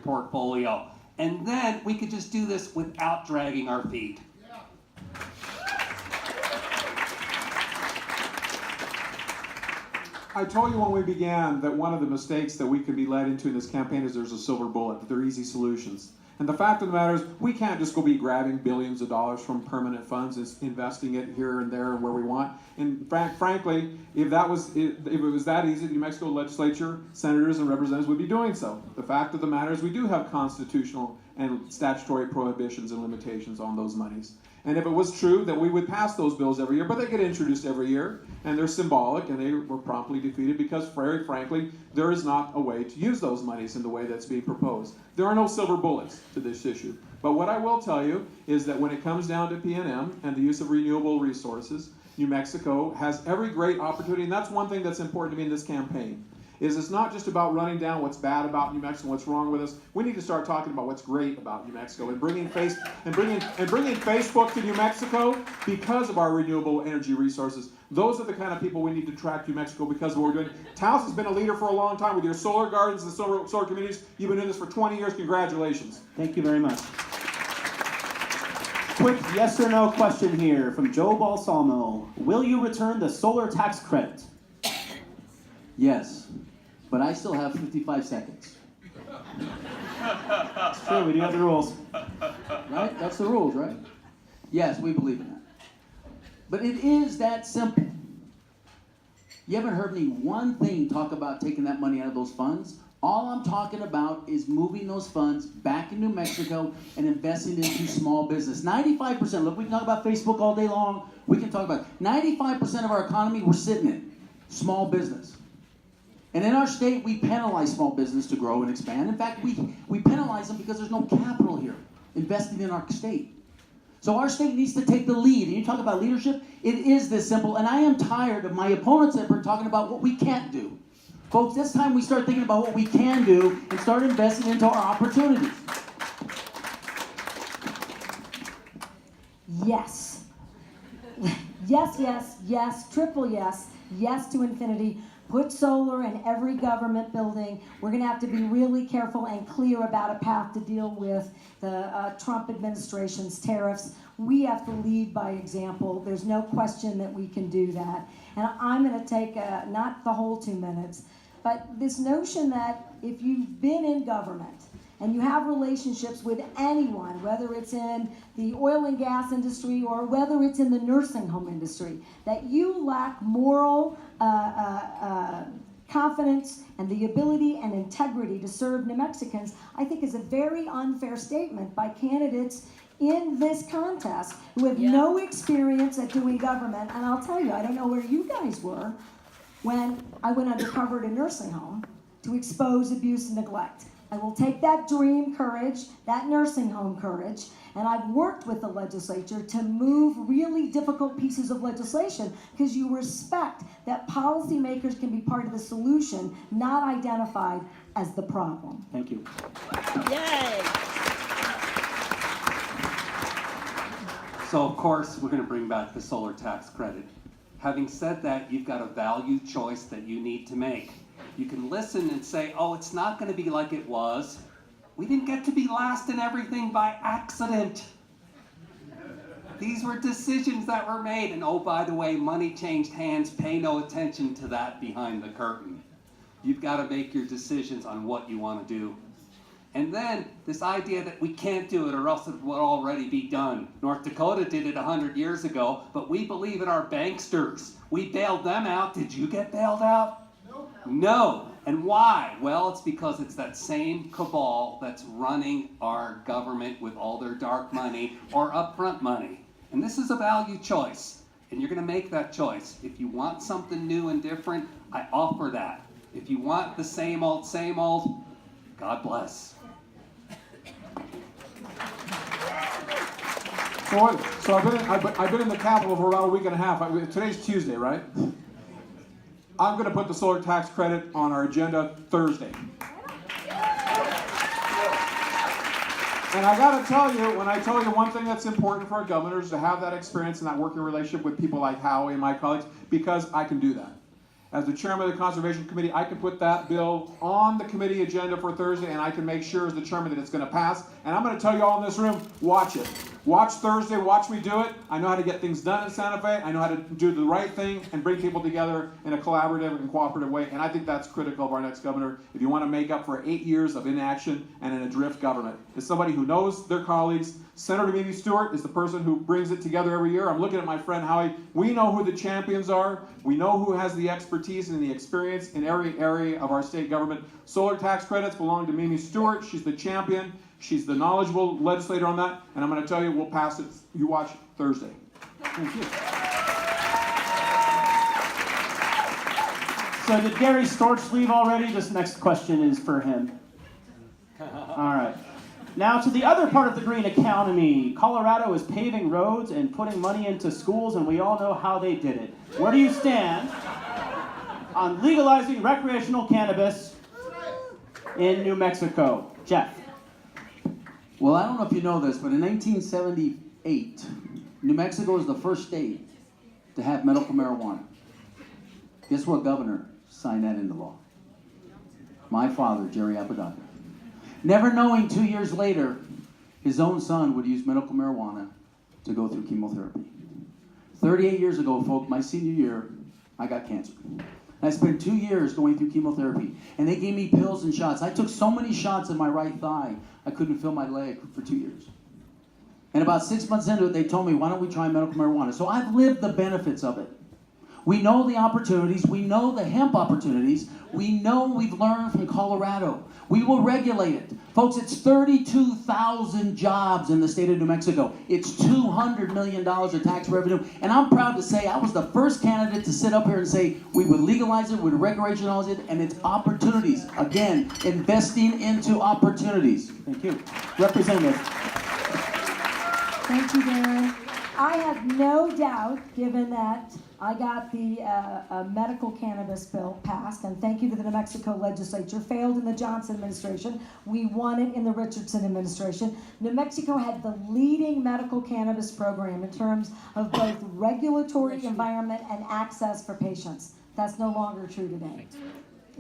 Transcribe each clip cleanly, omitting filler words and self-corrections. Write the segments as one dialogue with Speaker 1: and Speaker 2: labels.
Speaker 1: portfolio. And then we could just do this without dragging our feet.
Speaker 2: I told you when we began that one of the mistakes that we can be led into in this campaign is there's a silver bullet, that they're easy solutions. And the fact of the matter is, we can't just go be grabbing billions of dollars from permanent funds and investing it here and there and where we want. In fact, frankly, if it was that easy, the New Mexico legislature, senators and representatives would be doing so. The fact of the matter is we do have constitutional and statutory prohibitions and limitations on those monies. And if it was true that we would pass those bills every year, but they get introduced every year, and they're symbolic, and they were promptly defeated because, very frankly, there is not a way to use those monies in the way that's being proposed. There are no silver bullets to this issue. But what I will tell you is that when it comes down to P&M and the use of renewable resources, New Mexico has every great opportunity, and that's one thing that's important to me in this campaign. It's not just about running down what's bad about New Mexico, what's wrong with us. We need to start talking about what's great about New Mexico and bringing Facebook to New Mexico because of our renewable energy resources. Those are the kind of people we need to attract to New Mexico because of what we're doing. Taos has been a leader for a long time with your solar gardens and solar communities. You've been doing this for 20 years. Congratulations.
Speaker 3: Thank you very much. Quick yes or no question here from Joe Balsamo. Will you return the solar tax credit?
Speaker 4: Yes, but I still have 55 seconds.
Speaker 3: It's true, we do have the rules.
Speaker 4: Right? That's the rules, right? Yes, we believe in that. But it is that simple. You haven't heard me one thing talk about taking that money out of those funds. All I'm talking about is moving those funds back in New Mexico and investing into small business. 95%, look, we can talk about Facebook all day long. We can talk about 95% of our economy we're sitting in. Small business. And in our state, we penalize small business to grow and expand. In fact, we penalize them because there's no capital here investing in our state. So our state needs to take the lead. And you talk about leadership, it is this simple. And I am tired of my opponents that are talking about what we can't do. Folks, it's time we start thinking about what we can do and start investing into our opportunities.
Speaker 5: Yes. Yes, yes, yes, triple yes, yes to infinity. Put solar in every government building. We're going to have to be really careful and clear about a path to deal with the Trump administration's tariffs. We have to lead by example. There's no question that we can do that. And I'm going to take, not the whole 2 minutes, but this notion that if you've been in government and you have relationships with anyone, whether it's in the oil and gas industry or whether it's in the nursing home industry, that you lack moral confidence and the ability and integrity to serve New Mexicans, I think is a very unfair statement by candidates in this contest who have no experience at doing government. And I'll tell you, I don't know where you guys were when I went undercover at a nursing home to expose abuse and neglect. I will take that dream courage, that nursing home courage, and I've worked with the legislature to move really difficult pieces of legislation because you respect that policymakers can be part of the solution, not identified as the problem.
Speaker 3: Thank you.
Speaker 6: Yay!
Speaker 1: So of course, we're going to bring back the solar tax credit. Having said that, you've got a value choice that you need to make. You can listen and say, oh, it's not going to be like it was. We didn't get to be last in everything by accident. These were decisions that were made. And oh, by the way, money changed hands. Pay no attention to that behind the curtain. You've got to make your decisions on what you want to do. And then this idea that we can't do it or else it will already be done. North Dakota did it 100 years ago, but we believe in our banksters. We bailed them out. Did you get bailed out? No. And why? Well, it's because it's that same cabal that's running our government with all their dark money or upfront money. And this is a value choice. And you're going to make that choice. If you want something new and different, I offer that. If you want the same old, God bless.
Speaker 2: So I've been in the Capitol for about a week and a half. Today's Tuesday, right? I'm going to put the solar tax credit on our agenda Thursday. And I got to tell you, when I tell you one thing that's important for our governors to have that experience and that working relationship with people like Howie and my colleagues, because I can do that. as the chairman of the Conservation Committee, I can put that bill on the committee agenda for Thursday, and I can make sure as the chairman that it's going to pass. And I'm going to tell you all in this room, watch it. Watch Thursday, watch me do it. I know how to get things done in Santa Fe. I know how to do the right thing and bring people together in a collaborative and cooperative way. And I think that's critical of our next governor if you want to make up for 8 years of inaction and an adrift government. Is somebody who knows their colleagues. Senator Mimi Stewart is the person who brings it together every year. I'm looking at my friend Howie. We know who the champions are. We know who has the expertise and the experience in every area of our state government. Solar tax credits belong to Mimi Stewart. She's the champion. She's the knowledgeable legislator on that. And I'm going to tell you, we'll pass it. You watch Thursday.
Speaker 3: Thank you. So did Gary Storch leave already? This next question is for him. All right. Now to the other part of the green economy. Colorado is paving roads and putting money into schools, and we all know how they did it. Where do you stand on legalizing recreational cannabis in New Mexico? Jeff.
Speaker 4: Well, I don't know if you know this, but in 1978, New Mexico was the first state to have medical marijuana. Guess what governor signed that into law? My father, Jerry Apodaca. Never knowing 2 years later, his own son would use medical marijuana to go through chemotherapy. 38 years ago, folks, my senior year, I got cancer. And I spent 2 years going through chemotherapy. And they gave me pills and shots. I took so many shots in my right thigh, I couldn't feel my leg for 2 years. And about 6 months into it, they told me, why don't we try medical marijuana? So I've lived the benefits of it. We know the opportunities. We know the hemp opportunities. We know we've learned from Colorado. We will regulate it. Folks, it's 32,000 jobs in the state of New Mexico. It's $200 million of tax revenue. And I'm proud to say I was the first candidate to sit up here and say we would legalize it, we would recreationalize it, and it's opportunities. Again, investing into opportunities.
Speaker 3: Thank you. Representative.
Speaker 5: Thank you, Darren. I have no doubt, given that I got the medical cannabis bill passed, and thank you to the New Mexico legislature, failed in the Johnson administration. We won it in the Richardson administration. New Mexico had the leading medical cannabis program in terms of both regulatory environment and access for patients. That's no longer true today.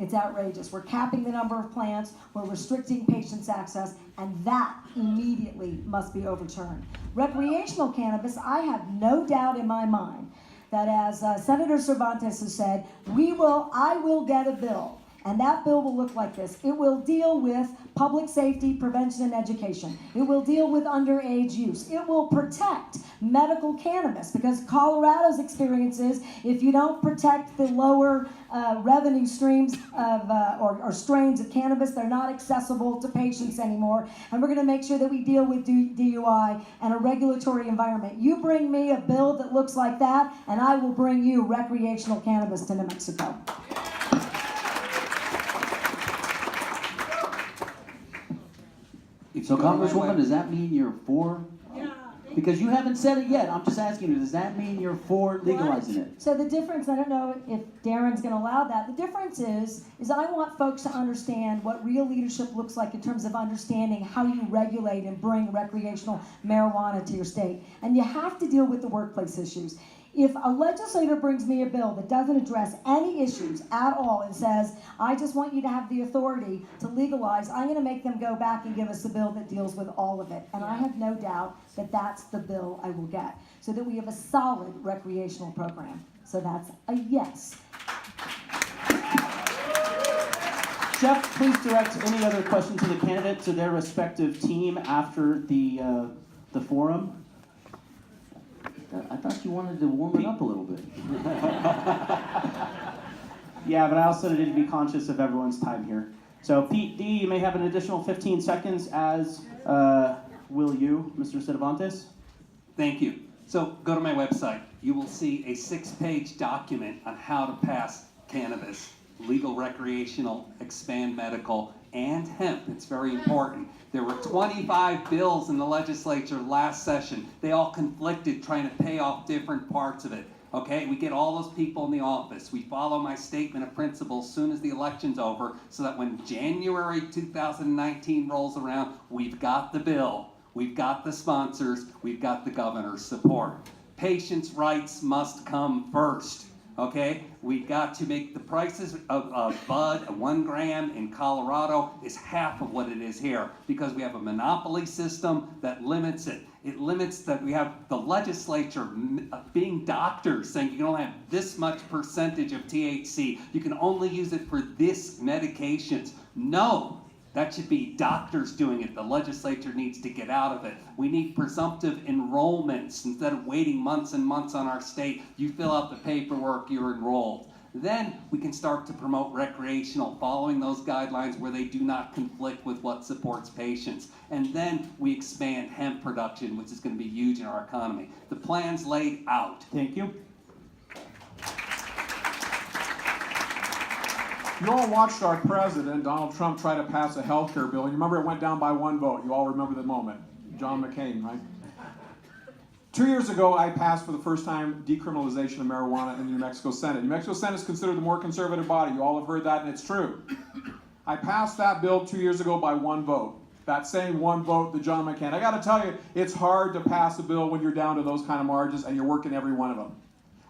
Speaker 5: It's outrageous. We're capping the number of plants, we're restricting patients' access, and that immediately must be overturned. Recreational cannabis, I have no doubt in my mind that as Senator Cervantes has said, I will get a bill, and that bill will look like this. It will deal with public safety, prevention, and education. It will deal with underage use. It will protect medical cannabis, because Colorado's experience is if you don't protect the lower revenue streams of or strains of cannabis, they're not accessible to patients anymore. And we're going to make sure that we deal with DUI and a regulatory environment. You bring me a bill that looks like that, and I will bring you recreational cannabis to New Mexico.
Speaker 4: So, Congresswoman, does that mean you're for? Because you haven't said it yet. I'm just asking you, does that mean you're for legalizing it?
Speaker 5: So the difference, I don't know if Darren's going to allow that. The difference is I want folks to understand what real leadership looks like in terms of understanding how you regulate and bring recreational marijuana to your state. And you have to deal with the workplace issues. If a legislator brings me a bill that doesn't address any issues at all and says, I just want you to have the authority to legalize, I'm going to make them go back and give us a bill that deals with all of it. And I have no doubt that that's the bill I will get, so that we have a solid recreational program. So that's a yes.
Speaker 3: Jeff, please direct any other questions to the candidates or their respective team after the forum.
Speaker 4: I thought you wanted to warm it up a little bit.
Speaker 3: Yeah, but I also need to be conscious of everyone's time here. So Pete D, you may have an additional 15 seconds, as will you, Mr. Cervantes.
Speaker 1: Thank you. So go to my website. You will see a 6-page document on how to pass cannabis, legal recreational, expand medical, and hemp. It's very important. There were 25 bills in the legislature last session. They all conflicted trying to pay off different parts of it. Okay, we get all those people in the office. We follow my statement of principle as soon as the election's over, so that when January 2019 rolls around, we've got the bill, we've got the sponsors, we've got the governor's support. Patients' rights must come first. Okay, we got to make the prices of bud, 1 gram in Colorado is half of what it is here because we have a monopoly system that limits it. It limits that we have the legislature being doctors saying you can only have this much percentage of THC. You can only use it for this medications. No. That should be doctors doing it. The legislature needs to get out of it. We need presumptive enrollments. Instead of waiting months and months on our state, you fill out the paperwork, you're enrolled. Then we can start to promote recreational, following those guidelines where they do not conflict with what supports patients. And then we expand hemp production, which is going to be huge in our economy. The plan's laid out.
Speaker 3: Thank you.
Speaker 2: You all watched our president, Donald Trump, try to pass a health care bill. And you remember it went down by 1 vote. You all remember the moment. John McCain, right? 2 years ago, I passed for the first time decriminalization of marijuana in the New Mexico Senate. New Mexico Senate is considered the more conservative body. You all have heard that, and it's true. I passed that bill 2 years ago by 1 vote. That same 1 vote that John McCain. I got to tell you, it's hard to pass a bill when you're down to those kind of margins and you're working every one of them.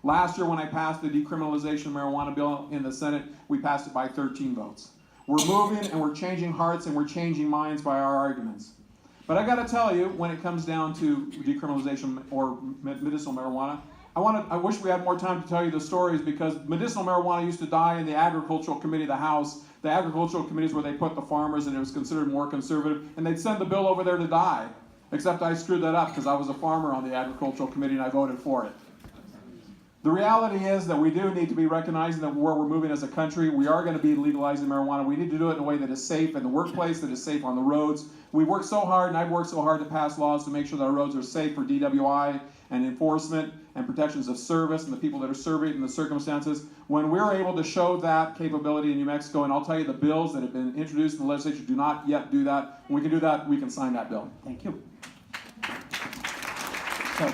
Speaker 2: Last year, when I passed the decriminalization of marijuana bill in the Senate, we passed it by 13 votes. We're moving and we're changing hearts and we're changing minds by our arguments. But I got to tell you, when it comes down to decriminalization or medicinal marijuana, I wish we had more time to tell you the stories because medicinal marijuana used to die in the Agricultural Committee of the House. The Agricultural Committee is where they put the farmers and it was considered more conservative, and they'd send the bill over there to die. Except I screwed that up because I was a farmer on the Agricultural Committee and I voted for it. The reality is that we do need to be recognizing that where we're moving as a country, we are going to be legalizing marijuana. We need to do it in a way that is safe in the workplace, that is safe on the roads. We work so hard, and I've worked so hard to pass laws to make sure that our roads are safe for DWI and enforcement and protections of service and the people that are serving in the circumstances. When we're able to show that capability in New Mexico, and I'll tell you the bills that have been introduced in the legislature do not yet do that. When we can do that, we can sign that bill.
Speaker 3: Thank you. So,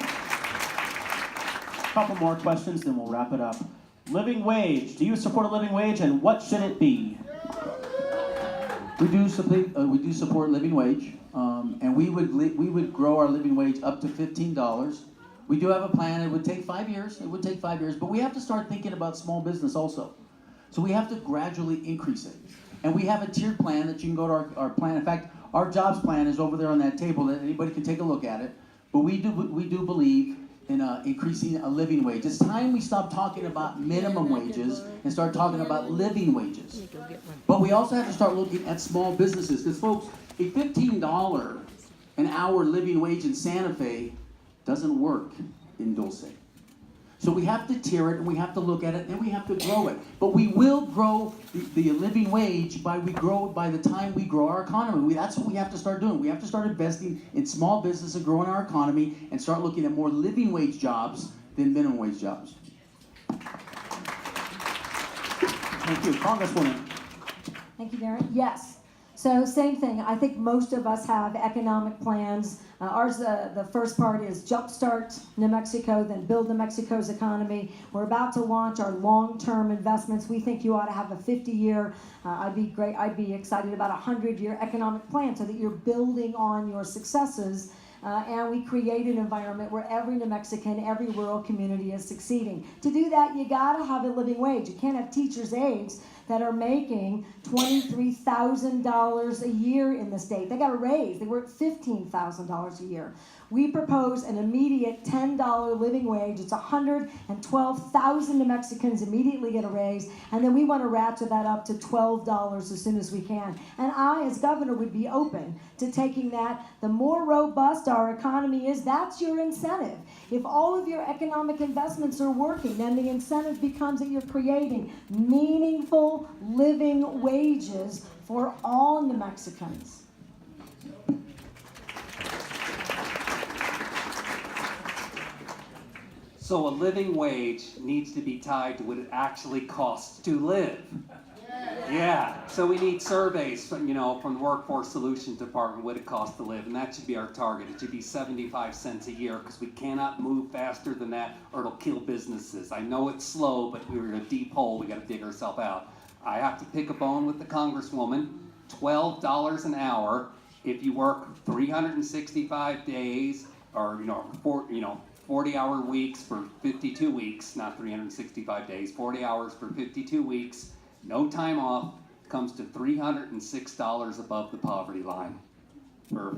Speaker 3: couple more questions, then we'll wrap it up. Living wage. Do you support a living wage, and what should it be?
Speaker 4: We do support living wage, and we would grow our living wage up to $15. We do have a plan. It would take 5 years. It would take 5 years, but we have to start thinking about small business also. So we have to gradually increase it, and we have a tiered plan that you can go to our plan. In fact, our jobs plan is over there on that table that anybody can take a look at it. But we do believe in increasing a living wage. It's time we stop talking about minimum wages and start talking about living wages. But we also have to start looking at small businesses. Because folks, a $15 an hour living wage in Santa Fe doesn't work in Dulce. So we have to tier it, and we have to look at it, and we have to grow it. But we will grow the living wage by the time we grow our economy. That's what we have to start doing. We have to start investing in small business and growing our economy and start looking at more living wage jobs than minimum wage jobs.
Speaker 3: Thank you. Congresswoman.
Speaker 5: Thank you, Darren. Yes. So same thing. I think most of us have economic plans. Ours, the first part is Jumpstart New Mexico, then Build New Mexico's economy. We're about to launch our long-term investments. We think you ought to have a 50-year, I'd be excited about a 100-year economic plan so that you're building on your successes. And we create an environment where every New Mexican, every rural community is succeeding. To do that, you gotta have a living wage. You can't have teachers' aides that are making $23,000 a year in the state. They got a raise. They work $15,000 a year. We propose an immediate $10 living wage. It's 112,000 New Mexicans immediately get a raise, and then we want to ratchet that up to $12 as soon as we can. And I, as governor, would be open to taking that. The more robust our economy is, that's your incentive. If all of your economic investments are working, then the incentive becomes that you're creating meaningful living wages for all New Mexicans.
Speaker 1: So a living wage needs to be tied to what it actually costs to live. Yeah, so we need surveys from the Workforce Solutions Department, what it costs to live, and that should be our target. It should be 75 cents a year, because we cannot move faster than that, or it'll kill businesses. I know it's slow, but we're in a deep hole. We got to dig ourselves out. I have to pick a bone with the Congresswoman. $12 an hour if you work 365 days, or 40-hour weeks for 52 weeks, not 365 days, 40 hours for 52 weeks, no time off, comes to $306 above the poverty line for a